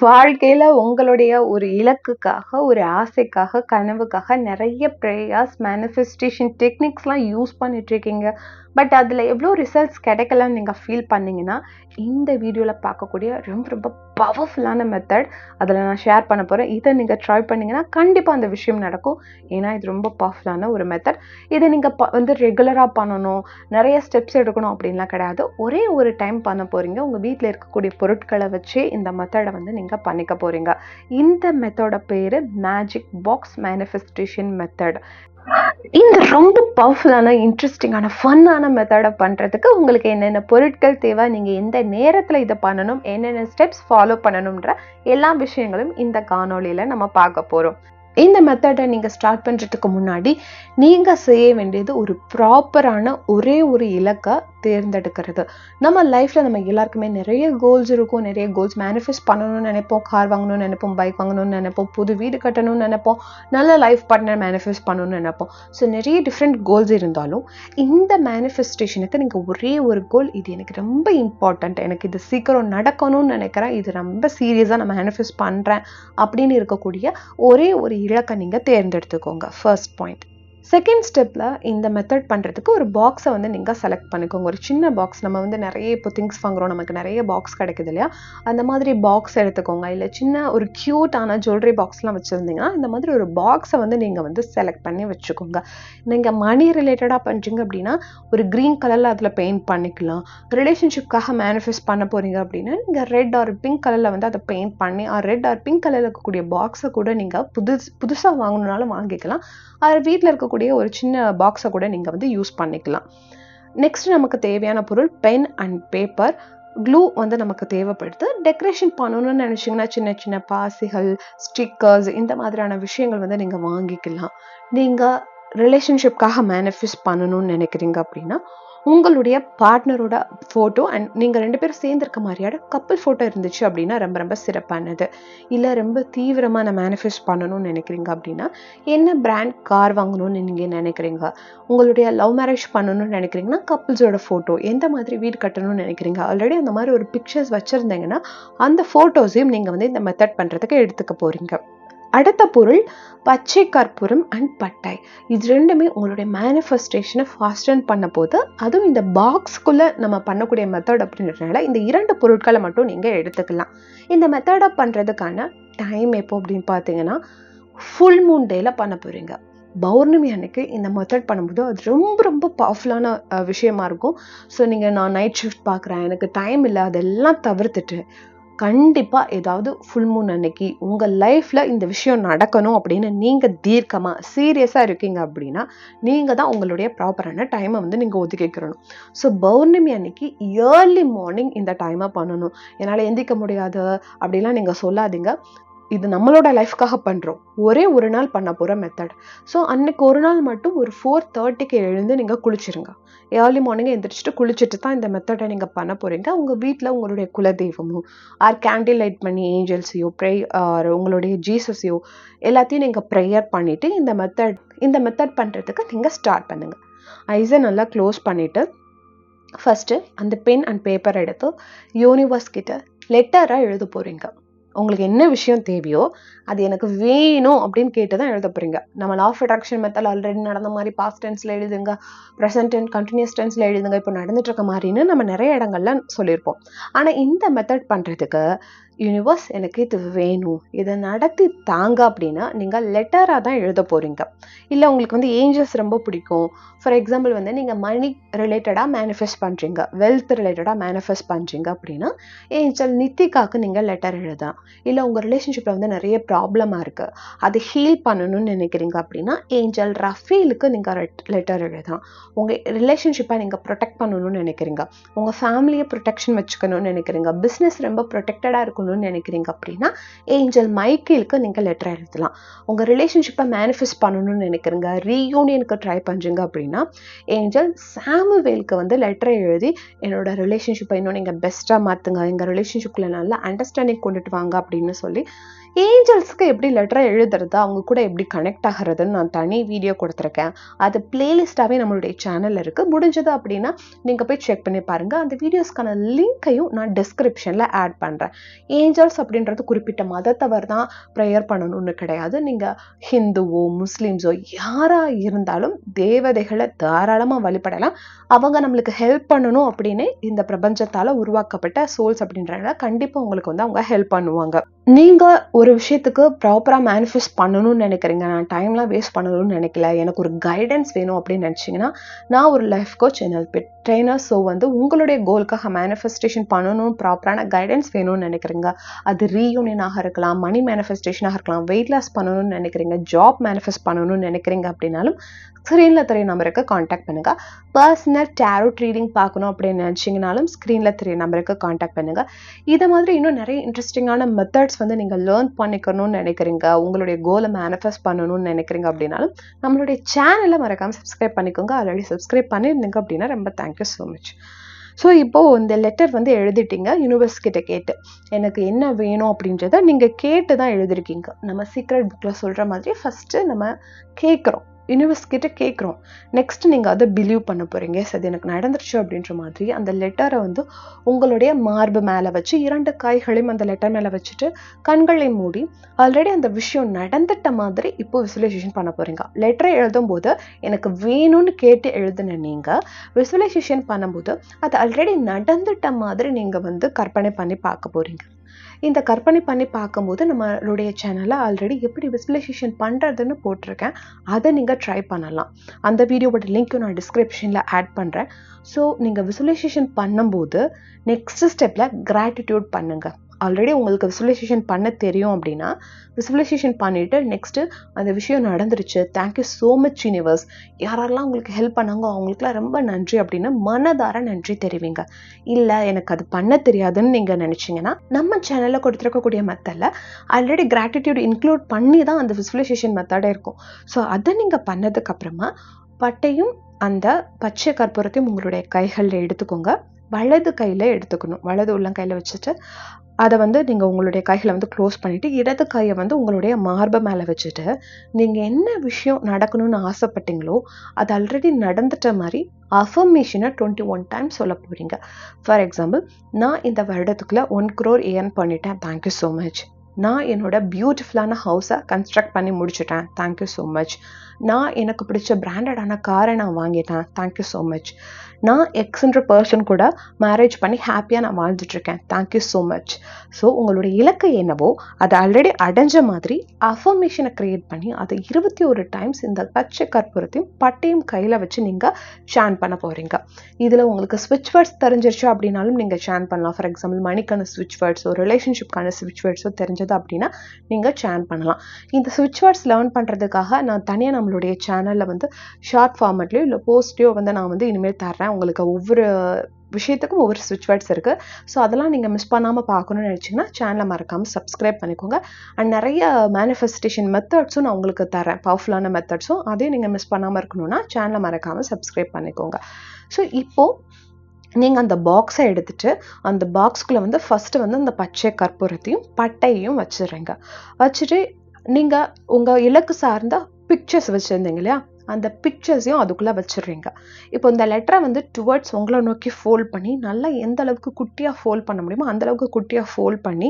வாழ்க்கையில உங்களுடைய ஒரு இலக்குக்காக, ஒரு ஆசைக்காக, கனவுக்காக நெறைய பிரேயர்ஸ், மேனிஃபெஸ்டேஷன் டெக்னிக்ஸ்லாம் யூஸ் பண்ணிட்டுருக்கீங்க. பட் அதில எவ்வளோ ரிசல்ட்ஸ் கிடைக்கலன்னு நீங்க ஃபீல் பண்ணீங்கன்னா, இந்த வீடியோல பார்க்கக்கூடிய ரொம்ப ரொம்ப பவர்ஃபுல்லான மெத்தட் அதில நான் ஷேர் பண்ண போறேன். இத நீங்க ட்ரை பண்ணீங்கன்னா, கண்டிப்பா அந்த விஷயம் நடக்கும். ஏன்னா, இது ரொம்ப பவர்ஃபுல்லான ஒரு மெத்தட். இத நீங்க வந்து ரெகுலரா பண்ணணும், நெறைய ஸ்டெப்ஸ் எடுக்கணும் அப்படின்லாம் கிடையாது. ஒரே ஒரு டைம் பண்ண போறீங்க. உங்க வீட்ல இருக்கக்கூடிய பொருட்கள வச்சே இந்த மெத்தட வந்து நீங்க பண்ணிக்க போறீங்க. இந்த மெத்தோட பேரு மேஜிக் பாக்ஸ் மேனிஃபெஸ்டேஷன் மெத்தட். இந்த ரொம்ப பவர்ஃபுல்லான, இன்ட்ரெஸ்டிங்கான, ஃபன்னான மெத்தட பண்றதுக்கு உங்களுக்கு என்னென்ன பொருட்கள் தேவை, நீங்க எந்த நேரத்துல இத பண்ணணும், என்னென்ன ஸ்டெப்ஸ் ஃபாலோ பண்ணணும்ன்ற எல்லா விஷயங்களும் இந்த காணொளியில நம்ம பார்க்க போறோம். இந்த மெத்தடை நீங்க ஸ்டார்ட் பண்றதுக்கு முன்னாடி நீங்க செய்ய வேண்டியது ஒரு ப்ராப்பரான ஒரே ஒரு இலக்கை தேர்ந்தெடுக்கிறது. நம்ம லைஃப்ல நம்ம எல்லாருக்குமே நிறைய கோல்ஸ் இருக்கும். நிறைய கோல்ஸ் மேனிஃபெஸ்ட் பண்ணணும்னு நினைப்போம். கார் வாங்கணும்னு நினைப்போம், பைக் வாங்கணும்னு நினைப்போம், புது வீடு கட்டணும்னு நினைப்போம், நல்ல லைஃப் பார்ட்னர் மேனிஃபெஸ்ட் பண்ணணும்னு நினைப்போம். ஸோ நிறைய டிஃப்ரெண்ட் கோல்ஸ் இருந்தாலும் இந்த மேனிஃபெஸ்டேஷனுக்கு நீங்க ஒரே ஒரு கோல், இது எனக்கு ரொம்ப இம்பார்ட்டன்ட், எனக்கு இது சீக்கிரம் நடக்கணும்னு நினைக்கிறேன், இது ரொம்ப சீரியஸா நான் மேனிஃபெஸ்ட் பண்றேன் அப்படின்னு இருக்கக்கூடிய ஒரே ஒரு இலக்கை நீங்க தேர்ந்தெடுத்துக்கோங்க. First point. செகண்ட் ஸ்டெப்ல இந்த மெத்தட் பண்றதுக்கு ஒரு பாக்ஸை வந்து நீங்க செலக்ட் பண்ணிக்கோங்க. ஒரு சின்ன பாக்ஸ், நம்ம வந்து நிறைய இப்போ திங்ஸ் வாங்குறோம், நமக்கு நிறைய பாக்ஸ் கிடைக்குது இல்லையா, அந்த மாதிரி பாக்ஸ் எடுத்துக்கோங்க. இல்லை சின்ன ஒரு கியூட்டான ஜுவல்லரி பாக்ஸ்லாம் வச்சுருந்தீங்கன்னா இந்த மாதிரி ஒரு பாக்ஸை வந்து நீங்கள் வந்து செலக்ட் பண்ணி வச்சுக்கோங்க. நீங்கள் மணி ரிலேட்டடாக பண்ணுறீங்க அப்படின்னா ஒரு க்ரீன் கலரில் அதில் பெயிண்ட் பண்ணிக்கலாம். ரிலேஷன்ஷிப்காக மேனிஃபெஸ்ட் பண்ண போகிறீங்க அப்படின்னா நீங்கள் ரெட் ஆர் பிங்க் கலரில் வந்து அதை பெயிண்ட் பண்ணி ரெட் ஆர் பிங்க் கலரில் இருக்கக்கூடிய பாக்ஸை கூட நீங்கள் புதுசாக வாங்கணுன்னாலும் வாங்கிக்கலாம். அது வீட்டில் இருக்கக்கூடிய ஒரு சின்ன பாக்ஸை கூட நீங்கள் வந்து யூஸ் பண்ணிக்கலாம். நெக்ஸ்ட் நமக்கு தேவையான பொருள் பென் அண்ட் பேப்பர். க்ளூ வந்து நமக்கு தேவைப்படுது. டெக்கரேஷன் பண்ணணும்னு நினச்சிங்கன்னா சின்ன சின்ன பாசிகள், ஸ்டிக்கர்ஸ், இந்த மாதிரியான விஷயங்கள் வந்து நீங்கள் வாங்கிக்கலாம். நீங்கள் ரிலேஷன்ஷிப்காக மேனிஃபெஸ்ட் பண்ணணும்னு நினைக்கிறீங்க அப்படின்னா உங்களுடைய பார்ட்னரோட ஃபோட்டோ அண்ட் நீங்கள் 2 பேரும் சேர்ந்துருக்க மாதிரியான கப்பல் ஃபோட்டோ இருந்துச்சு அப்படின்னா ரொம்ப ரொம்ப சிறப்பானது. இல்லை ரொம்ப தீவிரமாக நான் மேனிஃபெஸ்ட் பண்ணணும்னு நினைக்கிறீங்க அப்படின்னா என்ன பிராண்ட் கார் வாங்கணும்னு நீங்கள் நினைக்கிறீங்க, உங்களுடைய லவ் மேரேஜ் பண்ணணும்னு நினைக்கிறீங்கன்னா கப்பிள்ஸோட ஃபோட்டோ, எந்த மாதிரி வீடு கட்டணும்னு நினைக்கிறீங்க, ஆல்ரெடி அந்த மாதிரி ஒரு பிக்சர்ஸ் வச்சுருந்தீங்கன்னா அந்த ஃபோட்டோஸையும் நீங்கள் வந்து இந்த மெத்தட் பண்ணுறதுக்கு எடுத்துக்க போகிறீங்க. அடுத்த பொருள் பச்சை கற்பூரம் அண்ட் பட்டை. இது ரெண்டுமே உங்களுடைய மேனிஃபெஸ்டேஷனை ஃபாஸ்டன் பண்ண போது, அதுவும் இந்த பாக்ஸ்குள்ளே நம்ம பண்ணக்கூடிய மெத்தட் அப்படின்றதுனால இந்த 2 பொருட்களை மட்டும் நீங்கள் எடுத்துக்கலாம். இந்த மெத்தடை பண்ணுறதுக்கான டைம் எப்போ அப்படின்னு பார்த்தீங்கன்னா ஃபுல் மூன் டேல பண்ண போகிறீங்க. பௌர்ணமி அன்னைக்கு இந்த மெத்தட் பண்ணும்போது அது ரொம்ப ரொம்ப பவர்ஃபுல்லான விஷயமா இருக்கும். ஸோ நீங்கள் நான் நைட் ஷிஃப்ட் பார்க்குறேன், எனக்கு டைம் இல்லை, அதெல்லாம் தவிர்த்துட்டு கண்டிப்பாக ஏதாவது ஃபுல் மூன் அன்னைக்கு உங்கள் லைஃப்பில் இந்த விஷயம் நடக்கணும் அப்படின்னு நீங்கள் தீர்க்கமாக சீரியஸாக இருக்கீங்க அப்படின்னா நீங்கள் தான் உங்களுடைய ப்ராப்பரான டைமை வந்து நீங்கள் ஒதுக்கிக்கிறணும். ஸோ பௌர்ணமி அன்னைக்கு ஏர்லி மார்னிங் இந்த டைமை பண்ணணும். என்னால் எந்திரிக்க முடியாது அப்படிலாம் நீங்கள் சொல்லாதீங்க. இது நம்மளோட லைஃப்காக பண்ணுறோம், ஒரே ஒரு நாள் பண்ண போகிற மெத்தட். ஸோ அன்னைக்கு ஒரு நாள் மட்டும் ஒரு 4:30க்கு எழுந்து நீங்கள் குளிச்சிருங்க. ஏர்லி மார்னிங் எந்திரிச்சிட்டு குளிச்சுட்டு தான் இந்த மெத்தடை நீங்கள் பண்ண போகிறீங்க. உங்கள் வீட்டில் உங்களுடைய குலதெய்வமோ கேண்டில் லைட் பண்ணி ஏஞ்சல்ஸையோ உங்களுடைய ஜீசஸையோ எல்லாத்தையும் நீங்கள் ப்ரேயர் பண்ணிவிட்டு இந்த மெத்தட் பண்ணுறதுக்கு நீங்கள் ஸ்டார்ட் பண்ணுங்கள். ஐஸை நல்லா க்ளோஸ் பண்ணிவிட்டு ஃபஸ்ட்டு அந்த பென் அண்ட் பேப்பர் எடுத்து யூனிவர்ஸ் கிட்ட லெட்டராக எழுத போகிறீங்க. உங்களுக்கு என்ன விஷயம் தேவையோ அது எனக்கு வேணும் அப்படின்னு கேட்டு தான் எழுத போறீங்க. நம்ம law of attraction method already நடந்த மாதிரி பாஸ்ட் டென்ஸ்ல எழுதுங்க, ப்ரெசன்ட் டென்ஸ் கண்டினியூஸ் டென்ஸ்ல எழுதுங்க, இப்போ நடந்துட்டு இருக்க மாதிரின்னு நம்ம நிறைய இடங்கள்ல சொல்லியிருப்போம். ஆனா இந்த மெத்தட் பண்றதுக்கு யூனிவர்ஸ் எனக்கு இது வேணும், இதை நடத்தி தாங்க அப்படின்னா நீங்கள் லெட்டராக தான் எழுத போகிறீங்க. இல்லை உங்களுக்கு வந்து ஏஞ்சல்ஸ் ரொம்ப பிடிக்கும், ஃபார் எக்ஸாம்பிள் வந்து நீங்கள் மணி ரிலேட்டடாக மேனிஃபெஸ்ட் பண்ணுறீங்க, வெல்த் ரிலேட்டடாக மேனிஃபெஸ்ட் பண்ணுறீங்க அப்படின்னா ஏஞ்சல் நித்திகாவுக்கு நீங்கள் லெட்டர் எழுதலாம். இல்லை உங்கள் ரிலேஷன்ஷிப்பில் வந்து நிறைய ப்ராப்ளமாக இருக்குது, அதை ஹீல் பண்ணணும்னு நினைக்கிறீங்க அப்படின்னா ஏஞ்சல் ரஃபீலுக்கு நீங்கள் லெட்டர் எழுதலாம். உங்கள் ரிலேஷன்ஷிப்பை நீங்கள் ப்ரொடெக்ட் பண்ணணும்னு நினைக்கிறீங்க, உங்கள் ஃபேமிலியை ப்ரொடெக்ஷன் வச்சுக்கணும்னு நினைக்கிறீங்க, பிஸ்னஸ் ரொம்ப ப்ரொடெக்டடாக இருக்கணும் நினைக்கிறீங்க அப்படின்னா ஏஞ்சல் மைக்கேலுக்கு நீங்க லெட்டர் எழுதலாம். உங்க ரிலேஷன்ஷிப்பை மேனிஃபெஸ்ட் பண்ணணும்னு நினைக்கிறீங்க, ரீயூனியனுக்கு ட்ரை பண்றீங்க அப்படின்னா ஏஞ்சல் சாமுவேலுக்கு வந்து லெட்டரை எழுதி என்னோட ரிலேஷன்ஷிப்பை இன்னும் நீங்க பெஸ்டா மாத்துங்க, எங்க ரிலேஷன்ஷிப்ல நல்ல அண்டர்ஸ்டாண்டிங் கொண்டுட்டு வாங்க அப்படின்னு சொல்லி ஏஞ்சல்ஸ்க்கு எப்படி லெட்டரை எழுதுறது, அவங்க கூட எப்படி கனெக்ட் ஆகிறதுன்னு நான் தனி வீடியோ கொடுத்துருக்கேன். அது பிளேலிஸ்டாகவே நம்மளுடைய சேனலில் இருக்குது. முடிஞ்சது அப்படின்னா நீங்கள் போய் செக் பண்ணி பாருங்கள். அந்த வீடியோஸ்க்கான லிங்க்கையும் நான் டிஸ்கிரிப்ஷனில் ஆட் பண்ணுறேன். ஏஞ்சல்ஸ் அப்படின்றது குறிப்பிட்ட மதத்தவர் தான் ப்ரேயர் பண்ணணும்னு கிடையாது. நீங்கள் ஹிந்துவோ முஸ்லீம்ஸோ யாராக இருந்தாலும் தேவதைகளை தாராளமாக வழிபடலாம். அவங்க நம்மளுக்கு ஹெல்ப் பண்ணணும் அப்படின்னு இந்த பிரபஞ்சத்தால் உருவாக்கப்பட்ட சோல்ஸ் அப்படின்றத கண்டிப்பாக உங்களுக்கு வந்து அவங்க ஹெல்ப் பண்ணுவாங்க. நீங்கள் ஒரு விஷயத்துக்கு ப்ராப்பராக மேனிஃபெஸ்ட் பண்ணணும்னு நினைக்கிறீங்க, நான் டைம்லாம் வேஸ்ட் பண்ணணும்னு நினைக்கல, எனக்கு ஒரு கைடன்ஸ் வேணும் அப்படின்னு நினச்சிங்கன்னா, நான் ஒரு life coach NLP trainer. So வந்து உங்களுடைய கோலுக்காக மேனிஃபெஸ்டேஷன் பண்ணணும், ப்ராப்பரான கைடன்ஸ் வேணும்னு நினைக்கிறீங்க, அது ரீயூனியனாக இருக்கலாம், மணி மேனிஃபெஸ்டேஷனாக இருக்கலாம், வெயிட் லாஸ் பண்ணணும்னு நினைக்கிறீங்க, ஜாப் மேனிஃபெஸ்ட் பண்ணணும்னு நினைக்கிறீங்க அப்படின்னாலும் ஸ்க்ரீனில் தெரிய நம்பருக்கு காண்டாக்ட் பண்ணுங்க. பர்சனல் டேரோட் ரீடிங் பார்க்கணும் அப்படின்னு நினச்சிங்கனாலும் ஸ்க்ரீனில் தெரிய நம்பருக்கு காண்டாக்ட் பண்ணுங்க. இதை மாதிரி இன்னும் நிறைய இன்ட்ரெஸ்டிங்கான மெத்தட்ஸ் வந்து நீங்கள் லேர்ன் பண்ணிக்கணும்னு நினைக்கிறீங்க, உங்களுடைய கோலை மேனிஃபெஸ்ட் பண்ணணும்னு நினைக்கிறீங்க அப்படின்னாலும் நம்மளுடைய சேனலை மறக்காமல் சப்ஸ்கிரைப் பண்ணிக்கோங்க. ஆல்ரெடி சப்ஸ்கிரைப் பண்ணியிருந்தீங்க அப்படின்னா ரொம்ப தேங்க்யூ ஸோ மச். ஸோ இப்போது இந்த லெட்டர் வந்து எழுதிட்டீங்க, யூனிவர்ஸ் கிட்ட கேட்டு எனக்கு என்ன வேணும் அப்படின்றத நீங்கள் கேட்டு தான் எழுதிருக்கீங்க. நம்ம சீக்ரெட் புக்கில் சொல்கிற மாதிரி ஃபஸ்ட்டு நம்ம கேட்குறோம், யூனிவர்ஸ் கிட்ட கேட்குறோம். நெக்ஸ்ட் நீங்கள் அதை பிலீவ் பண்ண போகிறீங்க. அது எனக்கு நடந்துருச்சு அப்படின்ற மாதிரி அந்த லெட்டரை வந்து உங்களுடைய மார்பு மேலே வச்சு 2 கைகளையும் அந்த லெட்டர் மேலே வச்சுட்டு கண்களை மூடி ஆல்ரெடி அந்த விஷயம் நடந்துட்ட மாதிரி இப்போ விசுவலைசேஷன் பண்ண போகிறீங்க. லெட்டரை எழுதும் போது எனக்கு வேணும்னு கேட்டு எழுதுன நீங்கள் விசுவலைசேஷன் பண்ணும்போது அது ஆல்ரெடி நடந்துட்ட மாதிரி நீங்கள் வந்து கற்பனை பண்ணி பார்க்க போகிறீங்க. இந்த கற்பனை பண்ணி பார்க்கும்போது நம்மளுடைய சேனலில் ஆல்ரெடி எப்படி விசுவலைசேஷன் பண்ணுறதுன்னு போட்டிருக்கேன், அதை நீங்கள் ட்ரை பண்ணலாம். அந்த வீடியோவோட லிங்க்கும் நான் டிஸ்கிரிப்ஷனில் ஆட் பண்ணுறேன். ஸோ நீங்கள் விசுவலைசேஷன் பண்ணும்போது நெக்ஸ்ட் ஸ்டெப்பில் கிராட்டிடியூட் பண்ணுங்கள். ஆல்ரெடி உங்களுக்கு விசுவலைசேஷன் பண்ண தெரியும் அப்படின்னா விசுவலைசேஷன் பண்ணிவிட்டு நெக்ஸ்ட்டு அந்த விஷயம் நடந்துருச்சு, தேங்க்யூ ஸோ மச் யூனிவர்ஸ், யாரெல்லாம் உங்களுக்கு ஹெல்ப் பண்ணாங்க அவங்களுக்குலாம் ரொம்ப நன்றி அப்படின்னு மனதார நன்றி தெரிவிங்க. இல்லை எனக்கு அது பண்ண தெரியாதுன்னு நீங்கள் நினச்சிங்கன்னா நம்ம சேனலில் கொடுத்துருக்கக்கூடிய மெத்தடில் ஆல்ரெடி கிராட்டிடியூட் இன்க்ளூட் பண்ணி தான் அந்த விசுவலைசேஷன் மெத்தடே இருக்கும். ஸோ அதை நீங்கள் பண்ணதுக்கப்புறமா பட்டையும் அந்த பச்சை கற்பூரத்தையும் உங்களுடைய கைகளில் எடுத்துக்கோங்க. வலது கையில் எடுத்துக்கணும், வலது உள்ளங்கையில் வச்சுட்டு அதை வந்து நீங்கள் உங்களுடைய கைகளை வந்து க்ளோஸ் பண்ணிவிட்டு இடது கையை வந்து உங்களுடைய மார்பை மேலே வச்சுட்டு நீங்கள் என்ன விஷயம் நடக்கணும்னு ஆசைப்பட்டீங்களோ அது ஆல்ரெடி நடந்துட்ட மாதிரி அஃபர்மேஷனை 21 டைம்ஸ் சொல்ல போகிறீங்க. ஃபார் எக்ஸாம்பிள், நான் இந்த வருடத்துக்குள்ளே 1 crore ஏர்ன் பண்ணிட்டேன், தேங்க்யூ ஸோ மச். நான் என்னோட பியூட்டிஃபுல்லான ஹவுஸை கன்ஸ்ட்ரக்ட் பண்ணி முடிச்சுட்டேன், தேங்க்யூ ஸோ மச். நான் எனக்கு பிடிச்ச பிராண்டடான காரை நான் வாங்கிட்டேன், தேங்க்யூ ஸோ மச். நான் எக்ஸ்ன்ற பர்சன் கூட மேரேஜ் பண்ணி ஹாப்பியாக நான் வாழ்ந்துட்டுருக்கேன், தேங்க்யூ ஸோ மச். ஸோ உங்களுடைய இலக்கு என்னவோ அதை ஆல்ரெடி அடைஞ்ச மாதிரி அஃபர்மேஷனை க்ரியேட் பண்ணி அதை 21 டைம்ஸ் இந்த பச்சை கற்பூரத்தையும் பட்டையும் கையில் வச்சு நீங்கள் சேன் பண்ண போகிறீங்க. இதில் உங்களுக்கு ஸ்விட்ச் வேர்ட்ஸ் தெரிஞ்சிருச்சு அப்படின்னாலும் நீங்கள் சேன் பண்ணலாம். ஃபார் எக்ஸாம்பிள், மணிக்கான ஸ்விட்ச் வேர்ட்ஸோ ரிலேஷன்ஷிப்கான ஸ்விட்ச் வேர்ட்ஸோ தெரிஞ்சது அப்படின்னா நீங்கள் சேன் பண்ணலாம். இந்த ஸ்விட்ச் வேர்ட்ஸ் லேர்ன் பண்ணுறதுக்காக நான் தனியாக நம்மளுடைய சேனலில் வந்து ஷார்ட் ஃபார்மேட்லேயோ இல்லை போஸ்ட்லேயோ வந்து நான் வந்து இனிமேல் தர்றேன். உங்களுக்கு ஒவ்வொரு விஷயத்துக்கும் ஒவ்வொரு ஸ்விட்ச் வேர்ட்ஸ் இருக்குது. ஸோ அதெல்லாம் நீங்கள் மிஸ் பண்ணாமல் பார்க்கணுன்னு நினச்சிங்கன்னா சேனலை மறக்காமல் சப்ஸ்கிரைப் பண்ணிக்கோங்க. அண்ட் நிறைய மேனிஃபெஸ்டேஷன் மெத்தட்ஸும் நான் உங்களுக்கு தரேன், பவர்ஃபுல்லான மெத்தட்ஸும். அதையும் நீங்கள் மிஸ் பண்ணாமல் இருக்கணும்னா சேனலை மறக்காமல் சப்ஸ்கிரைப் பண்ணிக்கோங்க. ஸோ இப்போது நீங்கள் அந்த பாக்ஸை எடுத்துகிட்டு அந்த பாக்ஸ்குள்ளே வந்து ஃபஸ்ட்டு வந்து அந்த பச்சை கற்பூரத்தையும் பட்டையும் வச்சுடுறீங்க. வச்சுட்டு நீங்கள் உங்கள் இலக்கு சார்ந்த பிக்சர்ஸ் வச்சுருந்தீங்க இல்லையா, அந்த பிக்சர்ஸையும் அதுக்குள்ளே வச்சிடுறீங்க. இப்போ இந்த லெட்டரை வந்து டுவர்ட்ஸ் உங்களை நோக்கி ஃபோல்ட் பண்ணி நல்லா எந்த அளவுக்கு குட்டியாக ஃபோல்ட் பண்ண முடியுமோ அந்தளவுக்கு குட்டியாக ஃபோல்ட் பண்ணி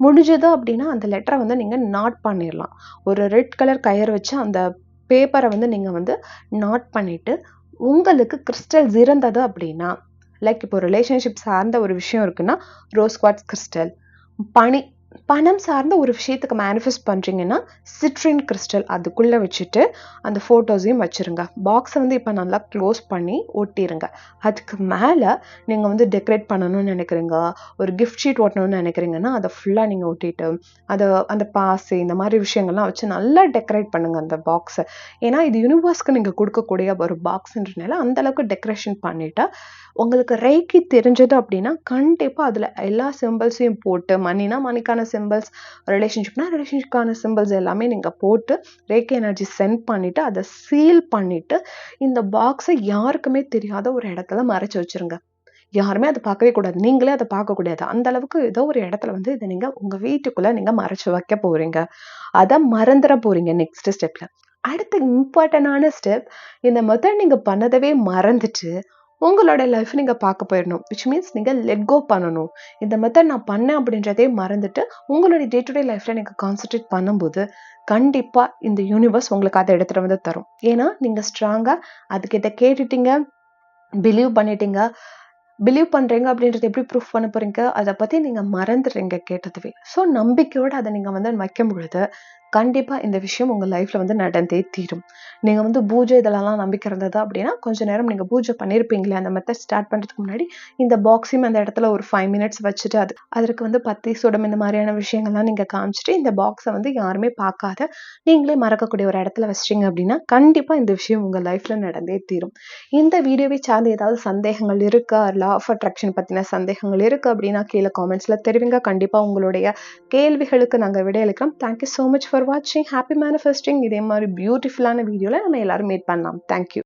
முடிஞ்சது அப்படின்னா அந்த லெட்டரை வந்து நீங்கள் நாட் பண்ணிடலாம். ஒரு ரெட் கலர் கயிறு வச்சு அந்த பேப்பரை வந்து நீங்கள் வந்து நாட் பண்ணிவிட்டு உங்களுக்கு கிறிஸ்டல்ஸ் இருந்தது அப்படின்னா, லைக் இப்போ ரிலேஷன்ஷிப் சார்ந்த ஒரு விஷயம் இருக்குன்னா ரோஸ் குவார்ட்ஸ் கிறிஸ்டல், பணம் சார்ந்த ஒரு விஷயத்துக்கு மேனிஃபெஸ்ட் பண்ணுறீங்கன்னா சிட்ரின் கிறிஸ்டல் அதுக்குள்ளே வச்சுட்டு அந்த ஃபோட்டோஸையும் வச்சுருங்க. பாக்ஸை வந்து இப்போ நல்லா க்ளோஸ் பண்ணி ஒட்டிடுங்க. அதுக்கு மேலே நீங்கள் வந்து டெக்கரேட் பண்ணணும்னு நினைக்கிறீங்க, ஒரு கிஃப்ட் ஷீட் ஓட்டணும்னு நினைக்கிறீங்கன்னா அதை ஃபுல்லாக நீங்கள் ஒட்டிட்டு அந்த பாசு இந்த மாதிரி விஷயங்கள்லாம் வச்சு நல்லா டெக்கரேட் பண்ணுங்கள் அந்த பாக்ஸை. ஏன்னா இது யூனிவர்ஸ்க்கு நீங்கள் கொடுக்கக்கூடிய ஒரு பாக்ஸ்ன்றனால அந்தளவுக்கு டெக்கரேஷன் பண்ணிவிட்டா உங்களுக்கு ரேக்கி தெரிஞ்சது அப்படின்னா கண்டிப்பாக அதில் எல்லா சிம்பிள்ஸையும் போட்டு, மணினா மணிக்கான சிம்பிள்ஸ், ரிலேஷன்ஷிப்னா ரிலேஷன்ஷிப்கான சிம்பிள்ஸ் எல்லாமே நீங்கள் போட்டு ரேக்கி எனர்ஜி சென்ட் பண்ணிவிட்டு அதை சீல் பண்ணிவிட்டு இந்த பாக்ஸை யாருக்குமே தெரியாத ஒரு இடத்துல மறைச்சி வச்சுருங்க. யாருமே அதை பார்க்கவே கூடாது, நீங்களே அதை பார்க்கக்கூடாது. அந்த அளவுக்கு ஏதோ ஒரு இடத்துல வந்து இதை நீங்கள் உங்கள் வீட்டுக்குள்ளே நீங்கள் மறைச்சி வைக்க போகிறீங்க. அதை மறந்துட போகிறீங்க நெக்ஸ்ட் ஸ்டெப்பில். அடுத்த இம்பார்ட்டண்டான ஸ்டெப், இந்த மெத்தட் நீங்கள் பண்ணதவே மறந்துட்டு உங்களோட லைஃப் நீங்க பார்க்க போயிடணும். விச் மீன்ஸ் நீங்க லெட் கோ பண்ணணும். இந்த மெத்தட் நான் பண்ணேன் அப்படின்றதே மறந்துட்டு உங்களுடைய டே டு டே லைஃப்ல நீங்க கான்சென்ட்ரேட் பண்ணும்போது கண்டிப்பா இந்த யூனிவர்ஸ் உங்களுக்கு அதை எடுத்துட்டு வந்து தரும். ஏன்னா நீங்க ஸ்ட்ராங்கா அதுக்கிட்ட கேட்டுட்டீங்க, பிலீவ் பண்ணிட்டீங்க. பிலீவ் பண்றீங்க அப்படின்றது எப்படி ப்ரூஃப் பண்ண போறீங்க? அதை பத்தி நீங்க மறந்துடுறீங்க கேட்டதுவே. ஸோ நம்பிக்கையோட அதை நீங்க வந்து வைக்கும் பொழுது கண்டிப்பா இந்த விஷயம் உங்க லைஃப்ல வந்து நடந்தே தீரும். நீங்க வந்து பூஜை இதெல்லாம் நம்பிக்கை இருந்தது அப்படின்னா கொஞ்ச நேரம் நீங்க பூஜை பண்ணிருப்பீங்களே அந்த மெத்தட் ஸ்டார்ட் பண்றதுக்கு முன்னாடி இந்த பாக்ஸையும் அந்த இடத்துல ஒரு 5 மினிட்ஸ் வச்சுட்டு அதற்கு வந்து பத்தி சுடம் இந்த மாதிரியான விஷயங்கள்லாம் நீங்க காமிச்சிட்டு இந்த பாக்ஸை வந்து யாருமே பார்க்காத நீங்களே மறக்கக்கூடிய ஒரு இடத்துல வச்சிட்டீங்க அப்படின்னா கண்டிப்பா இந்த விஷயம் உங்க லைஃப்ல நடந்தே தீரும். இந்த வீடியோவை சார்ந்து ஏதாவது சந்தேகங்கள் இருக்கா, லா ஆஃப் அட்ராக்ஷன் பத்தின சந்தேகங்கள் இருக்கு அப்படின்னா கீழே காமெண்ட்ஸ்ல தெரிவிங்க. கண்டிப்பா உங்களுடைய கேள்விகளுக்கு நாங்க விடையளிக்கிறோம். தேங்க்யூ ஸோ மச் ஃபார் வாட்சிங். Happy manifesting. இதே மாதிரி பியூட்டிஃபுல்லான வீடியோல நம்ம எல்லாரும் மீட் பண்ணலாம். தேங்க்யூ.